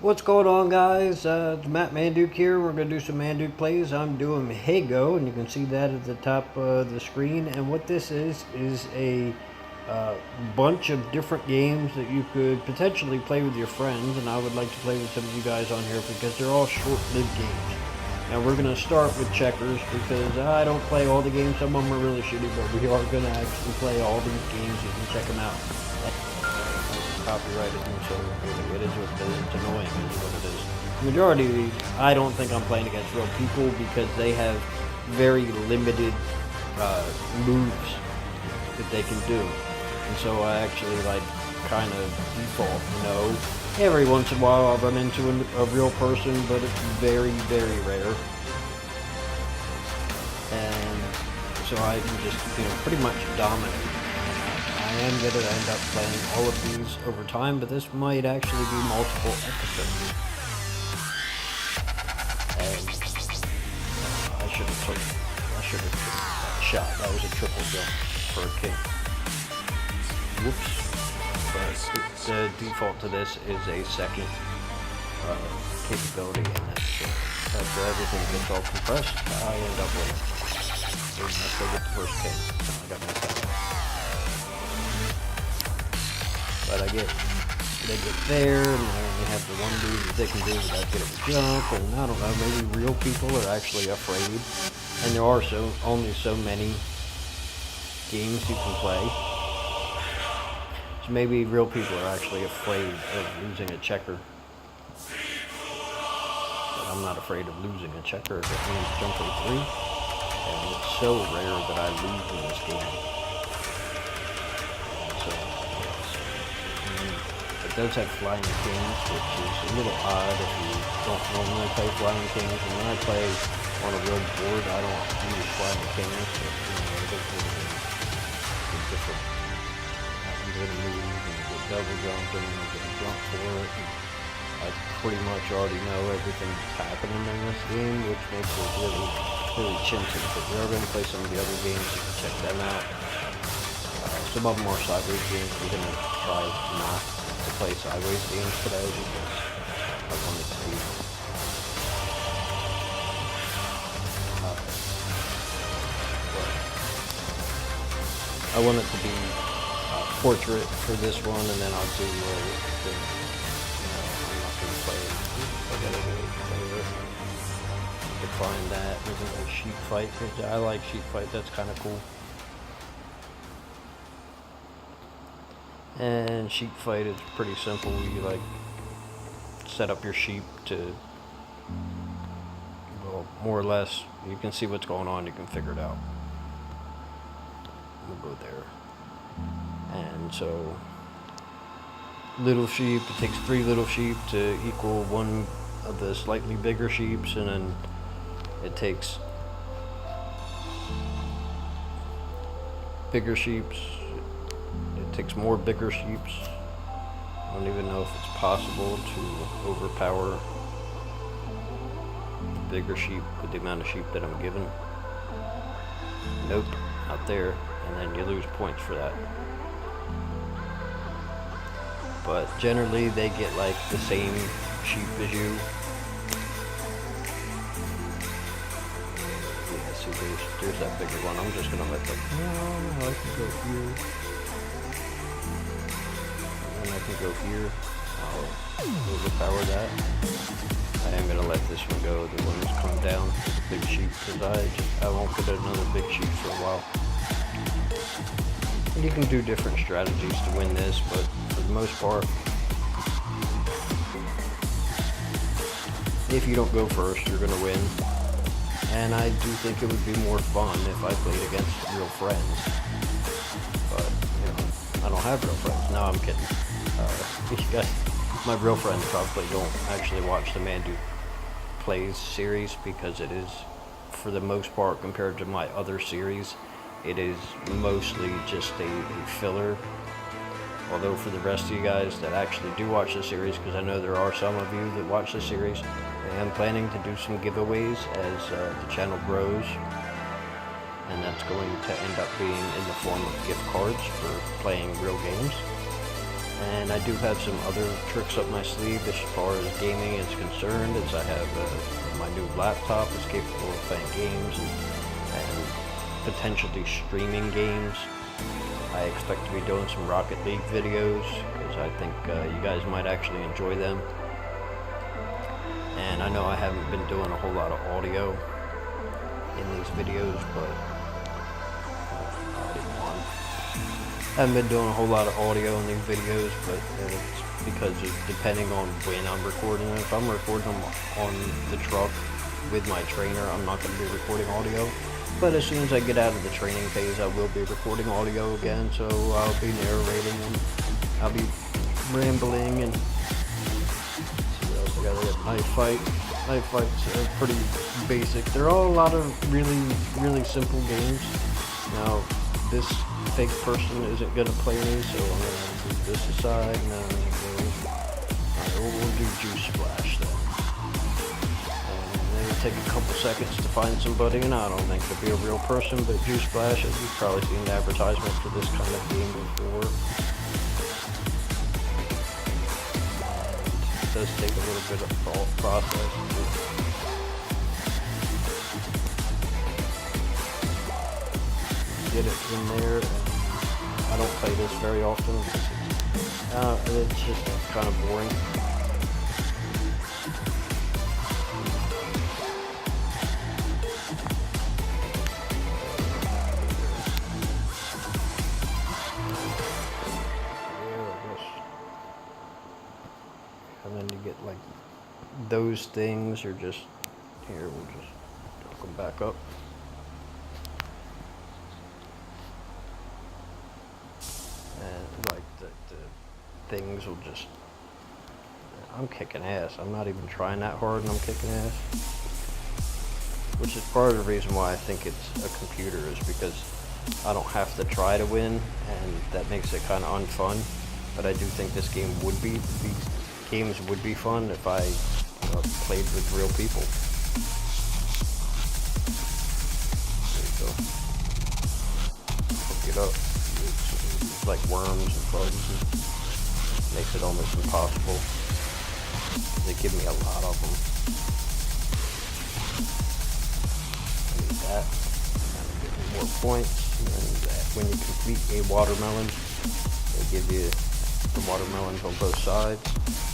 What's going on, guys? It's Matt Manduke here. We're going to do some Manduke Plays. I'm doing Hago, and you can see that at the top of the screen. And what this is a bunch of different games that you could potentially play with your friends. And I would like to play with some of you guys on here because they're all short-lived games. Now we're going to start with checkers because I don't play all the games. Some of them are really shitty, but we are going to actually play all these games. You can check them out. Copyrighted, and so it is what it is. It's annoying, is what it is. The majority of these, I don't think I'm playing against real people because they have very limited moves that they can do, and so I actually kind of default. Every once in a while I'll run into a real person, but it's very, very rare, and so I can just pretty much dominate. I am going to end up playing all of these over time, but this might actually be multiple episodes. And I should have took that shot. That was a triple jump for a king. Whoops. But the default to this is a second capability, and that's where everything gets all compressed. I end up with I still get the first king. I got my second. But they get there, and they have the one dude that they can do without getting a jump, and I don't know, maybe real people are actually afraid, and there are only so many games you can play, so maybe real people are actually afraid of losing a checker, but I'm not afraid of losing a checker if it means jumping 3, and it's so rare that I lose in this game. It does have flying kings, which is a little odd if you don't normally play flying kings. And when I play on a real board, I don't use flying kings, but it is different. I'm going to move and get double jumping and get a jump for it. And I pretty much already know everything that's happening in this game, which makes it really, really chintzy. But we are going to play some of the other games. You can check them out. Some of them are sideways games. We're going to try not to play sideways games today because I want it to be portrait for this one, and then I'll do I'm not going to play it. I gotta really play it. You can find that. There's a sheep fight. I like sheep fight. That's kind of cool. And sheep fight is pretty simple. You set up your sheep to, well, more or less, you can see what's going on, you can figure it out. We'll go there. And so, little sheep, it takes 3 little sheep to equal one of the slightly bigger sheeps, and then it takes bigger sheeps. It takes more bigger sheeps. I don't even know if it's possible to overpower the bigger sheep with the amount of sheep that I'm given. Nope, not there. And then you lose points for that. But generally they get the same sheep as you. Yeah, see, there's that bigger one. I'm just gonna let them. No, I can go here. I can go here. I'll overpower that. I am going to let this one go. The one that's come down to the big sheep because I won't put another big sheep for a while. And you can do different strategies to win this, but for the most part, if you don't go first, you're going to win. And I do think it would be more fun if I played against real friends. But, I don't have real friends. No, I'm kidding. My real friends probably don't actually watch the Manduke Plays series because it is, for the most part, compared to my other series, it is mostly just a filler. Although for the rest of you guys that actually do watch the series, because I know there are some of you that watch the series, I am planning to do some giveaways as the channel grows. And that's going to end up being in the form of gift cards for playing real games. And I do have some other tricks up my sleeve as far as gaming is concerned, as I have my new laptop is capable of playing games and potentially streaming games. I expect to be doing some Rocket League videos, because I think you guys might actually enjoy them. And I know I haven't been doing a whole lot of audio in these videos, but I haven't been doing a whole lot of audio in these videos, but it's because it's depending on when I'm recording them. If I'm recording them on the truck with my trainer, I'm not going to be recording audio. But as soon as I get out of the training phase, I will be recording audio again, so I'll be narrating and I'll be rambling and see what else I got. Knife fight. Knife fights are pretty basic. They're all a lot of really simple games. Now, this fake person isn't gonna play me, so I'm gonna move this aside. Now we'll do Juice Splash then. And it'll take a couple seconds to find somebody, and I don't think it'll be a real person, but Juice Splash, as you've probably seen an advertisement for this kind of game before. And it does take a little bit of thought process. Get it in there. I don't play this very often. It's just kind of boring. And then you get like those things, or just here. We'll just hook them back up. The things will just, I'm kicking ass. I'm not even trying that hard and I'm kicking ass. Which is part of the reason why I think it's a computer, is because I don't have to try to win, and that makes it kind of unfun. But I do think these games would be fun if I played with real people. There you go. Hook it up. It's like worms and bugs. Makes it almost impossible. They give me a lot of them. I need that. That'll give me more points. And when you complete a watermelon, they give you the watermelons on both sides.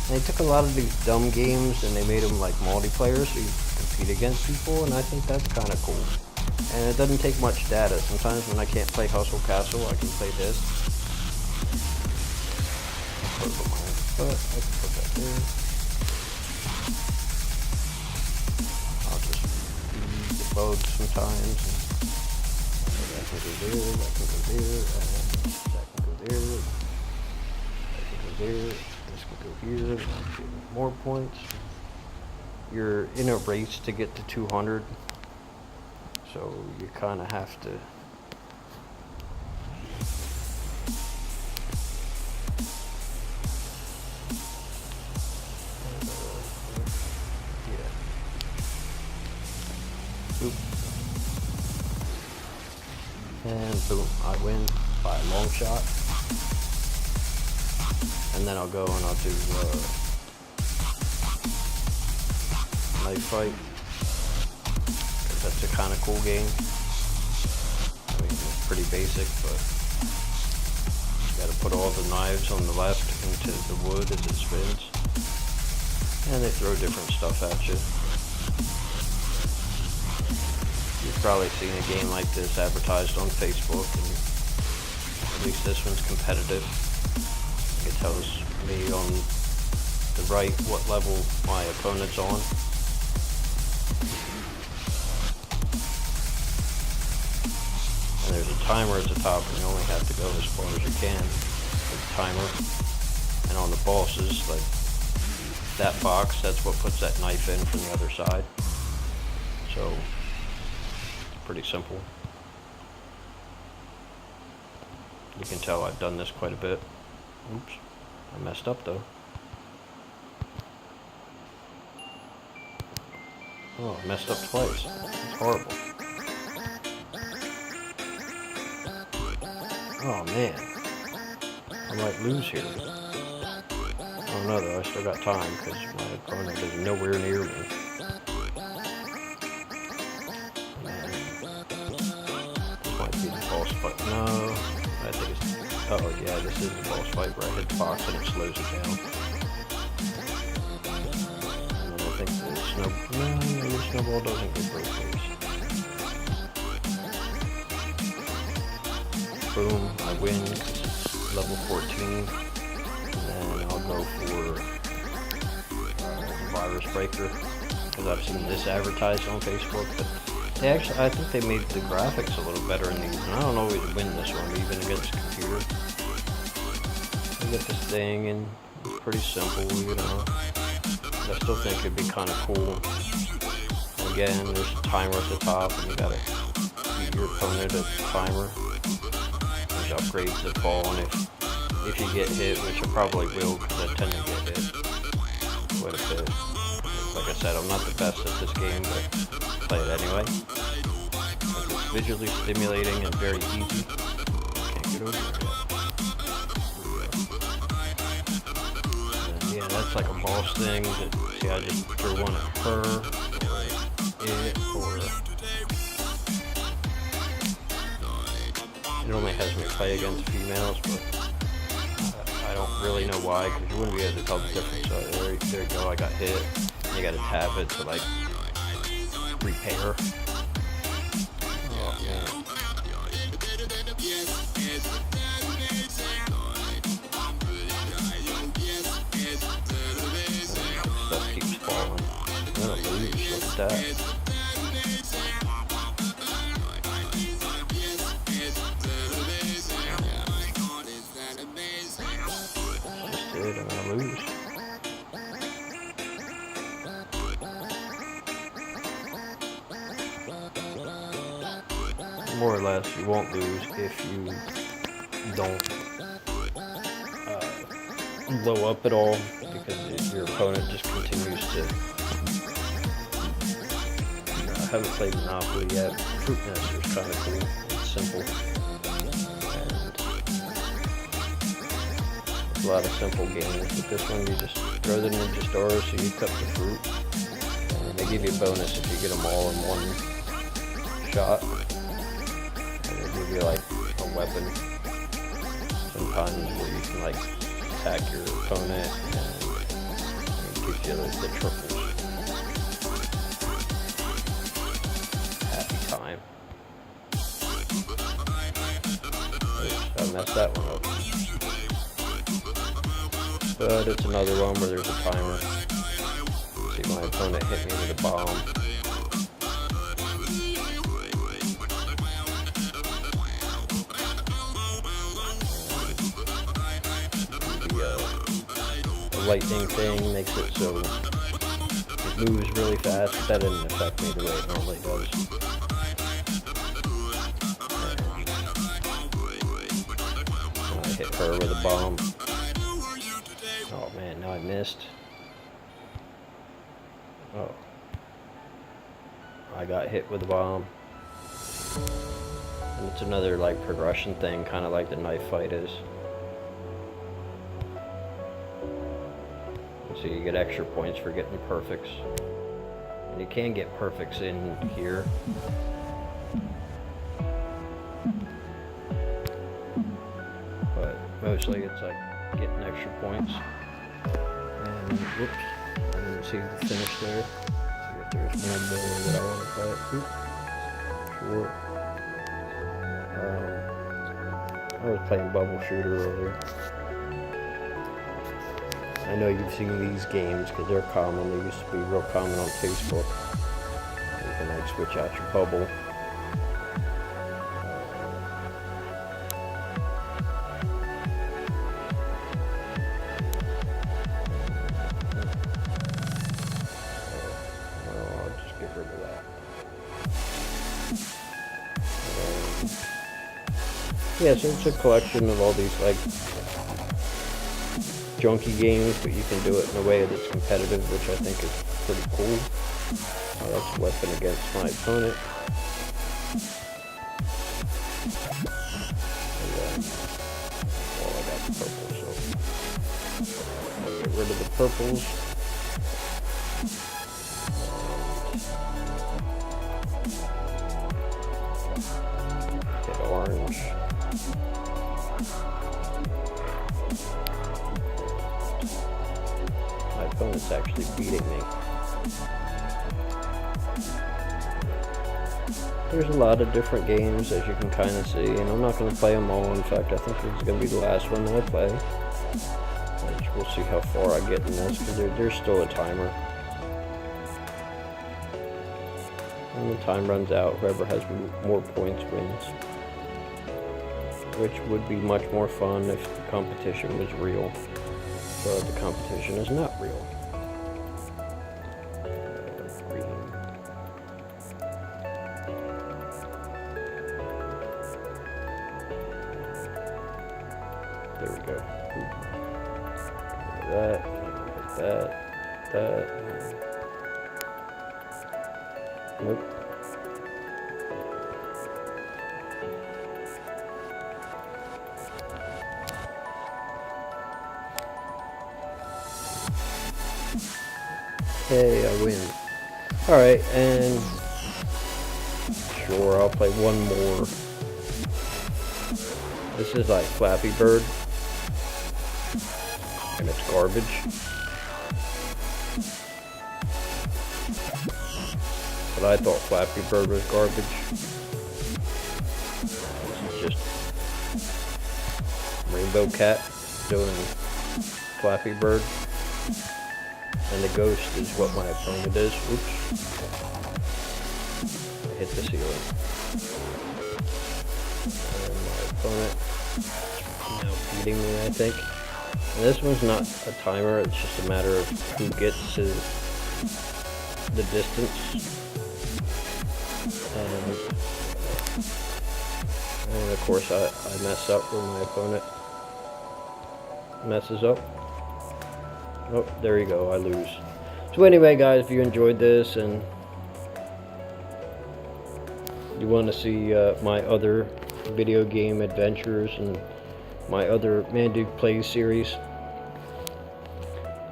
And they took a lot of these dumb games and they made them like multiplayer, so you compete against people, and I think that's kind of cool. And it doesn't take much data. Sometimes when I can't play Hustle Castle, I can play this. But I can put that there. I'll just feed the bugs sometimes. That can go there, that can go there, and that can go there. That can go there, this can go here. I'll give it more points. You're in a race to get to 200, so you kind of have to and boom, I win by a long shot. And then I'll go and I'll do knife fight, because that's a kind of cool game. I mean, it's pretty basic, but you gotta put all the knives on the left into the wood as it spins, and they throw different stuff at you. You've probably seen a game like this advertised on Facebook, and at least this one's competitive. It tells me on the right what level my opponent's on. And there's a timer at the top, and you only have to go as far as you can with the timer. And on the bosses, like that box, that's what puts that knife in from the other side. So pretty simple. You can tell I've done this quite a bit. Oops, I messed up though. Oh, I messed up twice. It's horrible. Oh man, I might lose here. don't know though, I still got time because my opponent is nowhere near me. This might be the boss fight. No, I think it's... Oh yeah, this is the boss fight where I hit the box and it slows it down. And then I think the snowball doesn't get both ways. Boom, I win because it's level 14. And I'll go for virus breaker because I've seen this advertised on Facebook. But they actually, I think they made the graphics a little better in these, and I don't always win this one, even against computer. I get this thing, and it's pretty simple, you know. I still think it'd be kind of cool. Again, there's a timer at the top, and you gotta beat your opponent at the timer. There's upgrades that fall on if you get hit, which I probably will because I tend to get hit quite a bit. Like I said, I'm not the best at this game, but I play it anyway. It's visually stimulating and very easy. Can't get over it yet. And yeah, that's like a boss thing. That, see, I just threw one at her, or it, or... It only has me play against females, but I don't really know why, because you wouldn't be able to tell the difference. So there you go, I got hit. You gotta tap it to like repair. Oh man. Stuff keeps falling. I'm gonna lose, look at that. I'm gonna lose. More or less, you won't lose if you don't blow up at all, because your opponent just continues to... I haven't played Monopoly yet. Fruit Nester is kind of cool. It's simple. A lot of simple games, but this one you just throw the ninja stars so you cut the fruit, and they give you a bonus if you get them all in one shot, and they give you like a weapon sometimes where you can like attack your opponent, and it gives you the triples. Happy time. Oops, I messed that one up. But it's another one where there's a timer. See, my opponent hit me with a bomb. The lightning thing makes it so it moves really fast, but that didn't affect me the way it normally does. And I hit her with a bomb. Oh man, now I missed. Oh. I got hit with a bomb. And it's another like progression thing, kind of like the knife fight is. So you get extra points for getting perfects. And you can get perfects in here. But mostly it's like getting extra points. And whoops, I didn't see the finish there. See if there's one more that I want to play. Oops. Sure. I was playing Bubble Shooter earlier. I know you've seen these games because they're common. They used to be real common on Facebook. You can like switch out your bubble. I'll just get rid of that. Yeah, so it's a collection of all these like junky games, but you can do it in a way that's competitive, which I think is pretty cool. That's a weapon against my opponent. And then, well, I got the purple, so I'll get rid of purples. Get orange. My opponent's actually beating me. There's a lot of different games, as you can kind of see, and I'm not going to play them all. In fact, I think this is going to be the last one that I play. We'll see how far I get in this, because there's still a timer. When the time runs out, whoever has more points wins. Which would be much more fun if the competition was real. But the competition is not real. There we go. That. Nope. Hey, I win. Alright, and sure, I'll play one more. This is like Flappy Bird. And it's garbage. But I thought Flappy Bird was garbage. This is just Rainbow Cat doing Flappy Bird. And the ghost is what my opponent is. Oops. I hit the ceiling. And my opponent is now beating me, I think. And this one's not a timer, it's just a matter of who gets to the distance. And of course I mess up when my opponent messes up. Oh, there you go, I lose. So anyway, guys, if you enjoyed this and you want to see my other video game adventures and my other Manduke Plays series,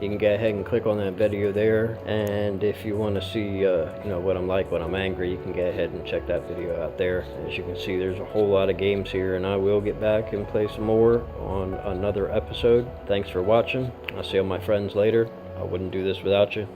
you can go ahead and click on that video there. And if you want to see what I'm like when I'm angry, you can go ahead and check that video out there. As you can see, there's a whole lot of games here, and I will get back and play some more on another episode. Thanks for watching. I'll see all my friends later. I wouldn't do this without you.